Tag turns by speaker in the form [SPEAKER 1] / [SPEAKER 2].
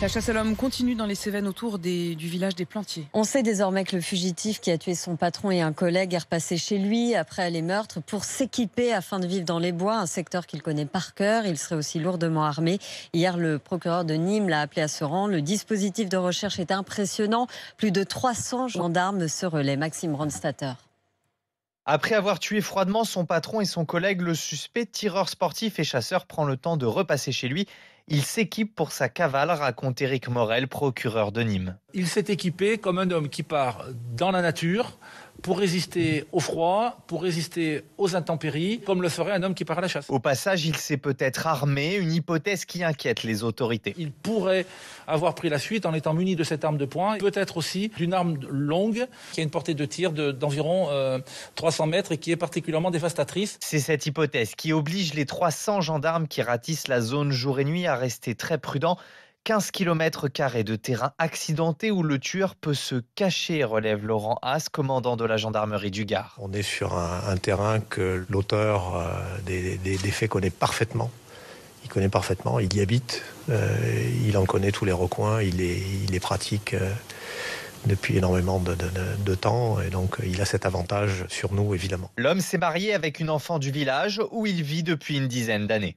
[SPEAKER 1] La chasse à l'homme continue dans les Cévennes autour du village des Plantiers.
[SPEAKER 2] On sait désormais que le fugitif qui a tué son patron et un collègue est repassé chez lui après les meurtres pour s'équiper afin de vivre dans les bois, un secteur qu'il connaît par cœur. Il serait aussi lourdement armé. Hier, le procureur de Nîmes l'a appelé à ce rang. Le dispositif de recherche est impressionnant. Plus de 300 gendarmes se relaient. Maxime Ronstatter.
[SPEAKER 3] Après avoir tué froidement son patron et son collègue, le suspect, tireur sportif et chasseur, prend le temps de repasser chez lui. Il s'équipe pour sa cavale, raconte Éric Morel, procureur de Nîmes.
[SPEAKER 4] Il s'est équipé comme un homme qui part dans la nature pour résister au froid, pour résister aux intempéries, comme le ferait un homme qui part à la chasse.
[SPEAKER 3] Au passage, il s'est peut-être armé, une hypothèse qui inquiète les autorités.
[SPEAKER 4] Il pourrait avoir pris la fuite en étant muni de cette arme de poing, peut-être aussi d'une arme longue qui a une portée de tir d'environ 300 mètres et qui est particulièrement dévastatrice.
[SPEAKER 3] C'est cette hypothèse qui oblige les 300 gendarmes qui ratissent la zone jour et nuit à rester très prudents. 15 km² de terrain accidenté où le tueur peut se cacher, relève Laurent Haas, commandant de la gendarmerie du Gard.
[SPEAKER 5] On est sur un terrain que l'auteur des faits connaît parfaitement. Il connaît parfaitement, il y habite, il en connaît tous les recoins, il les pratique depuis énormément de temps et donc il a cet avantage sur nous évidemment.
[SPEAKER 3] L'homme s'est marié avec une enfant du village où il vit depuis une dizaine d'années.